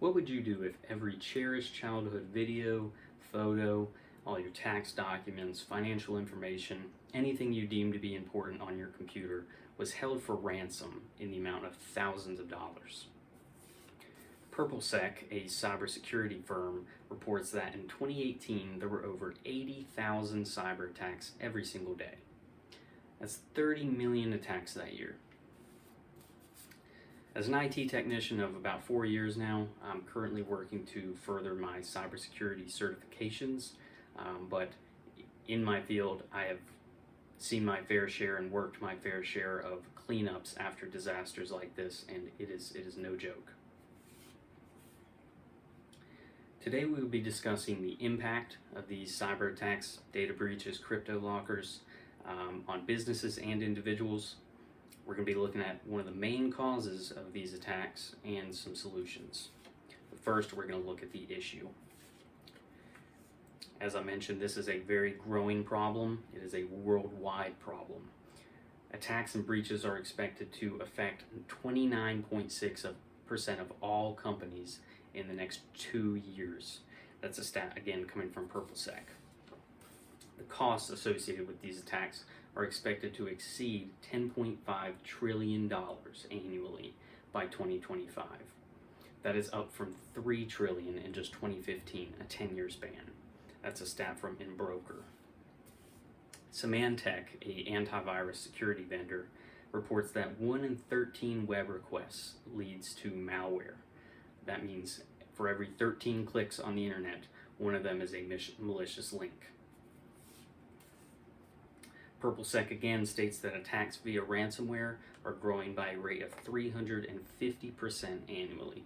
What would you do if every cherished childhood video, photo, all your tax documents, financial information, anything you deem to be important on your computer was held for ransom in the amount of thousands of dollars? PurpleSec, a cybersecurity firm, reports that in 2018 there were over 80,000 cyber attacks every single day. That's 30 million attacks that year. As an IT technician of about 4 years now, I'm currently working to further my cybersecurity certifications, but in my field I have seen my fair share and worked my fair share of cleanups after disasters like this, and it is no joke. Today we will be discussing the impact of these cyber attacks, data breaches, crypto lockers on businesses and individuals. We're going to be looking at one of the main causes of these attacks and some solutions. But first, we're going to look at the issue. As I mentioned, this is a very growing problem. It is a worldwide problem. Attacks and breaches are expected to affect 29.6% of all companies in the next 2 years. That's a stat, again, coming from PurpleSec. The costs associated with these attacks are expected to exceed $10.5 trillion annually by 2025. That is up from $3 trillion in just 2015, a 10-year span. That's a stat from InBroker. Symantec, an antivirus security vendor, reports that 1 in 13 web requests leads to malware. That means for every 13 clicks on the internet, one of them is a malicious link. PurpleSec again states that attacks via ransomware are growing by a rate of 350% annually.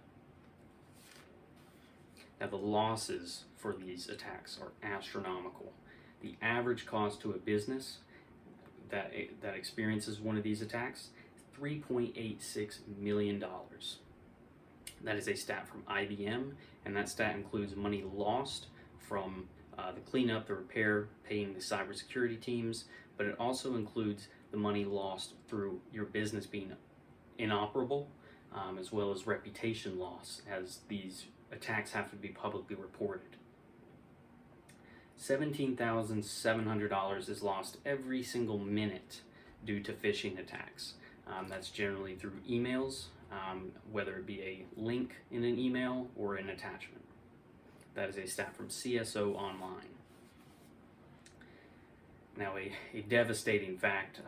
Now, the losses for these attacks are astronomical. The average cost to a business that experiences one of these attacks is $3.86 million. That is a stat from IBM, and that stat includes money lost from the cleanup, the repair, paying the cybersecurity teams, but it also includes the money lost through your business being inoperable, as well as reputation loss, as these attacks have to be publicly reported. $17,700 is lost every single minute due to phishing attacks. That's generally through emails, whether it be a link in an email or an attachment. That is a stat from CSO Online. Now, a devastating fact,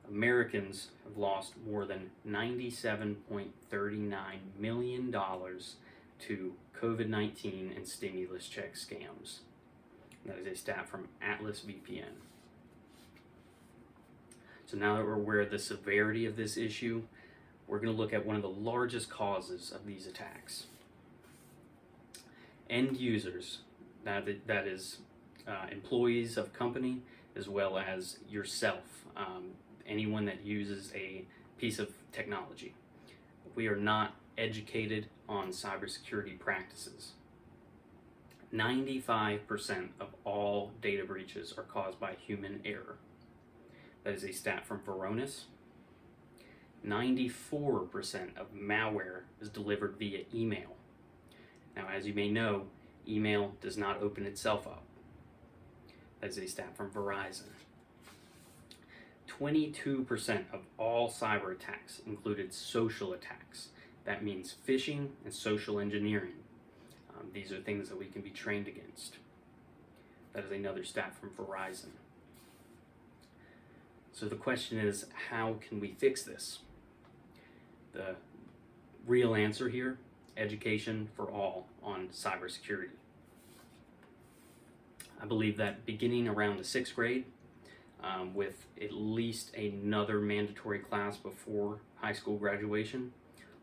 Americans have lost more than $97.39 million to COVID-19 and stimulus check scams. That is a stat from Atlas VPN. So now that we're aware of the severity of this issue, we're going to look at one of the largest causes of these attacks. End users, that is employees of company, as well as yourself, anyone that uses a piece of technology. We are not educated on cybersecurity practices. 95% of all data breaches are caused by human error. That is a stat from Varonis. 94% of malware is delivered via email. Now, as you may know, email does not open itself up. That is a stat from Verizon. 22% of all cyber attacks included social attacks. That means phishing and social engineering. These are things that we can be trained against. That is another stat from Verizon. So the question is, how can we fix this? The real answer here, education for all on cybersecurity. I believe that beginning around the 6th grade, with at least another mandatory class before high school graduation,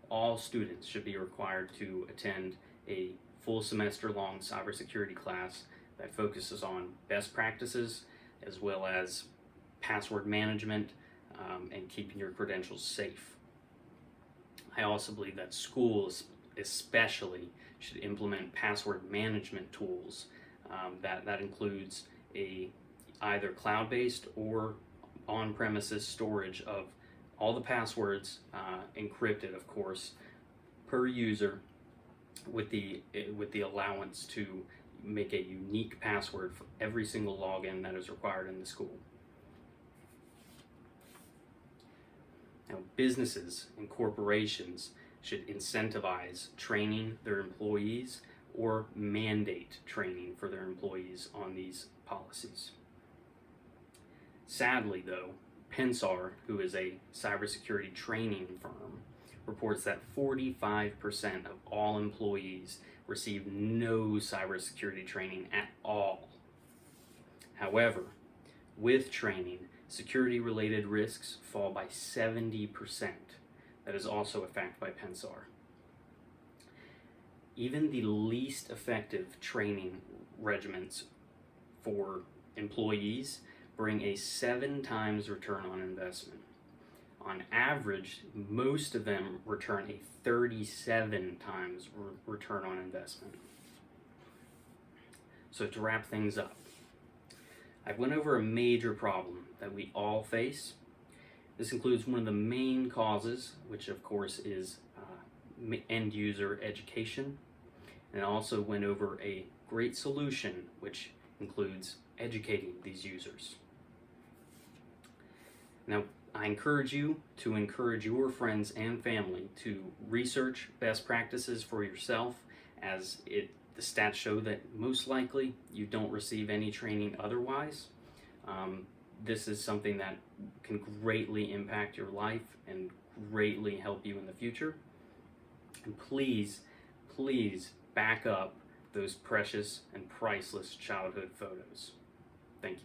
all students should be required to attend a full semester long cybersecurity class that focuses on best practices as well as password management and keeping your credentials safe. I also believe that schools especially should implement password management tools that includes either cloud-based or on-premises storage of all the passwords, encrypted of course, per user, with the allowance to make a unique password for every single login that is required in the school. Now, businesses and corporations should incentivize training their employees or mandate training for their employees on these policies. Sadly, though, Pensar, who is a cybersecurity training firm, reports that 45% of all employees receive no cybersecurity training at all. However, with training, security-related risks fall by 70%. That is also a fact by Pensar. Even the least effective training regimens for employees bring a 7 times return on investment. On average, most of them return a 37 times return on investment. So to wrap things up, I went over a major problem that we all face. This includes one of the main causes, which of course is end user education, and I also went over a great solution, which includes educating these users. Now, I encourage you to encourage your friends and family to research best practices for yourself, as the stats show that most likely you don't receive any training otherwise. This is something that can greatly impact your life and greatly help you in the future. And please, please back up those precious and priceless childhood photos. Thank you.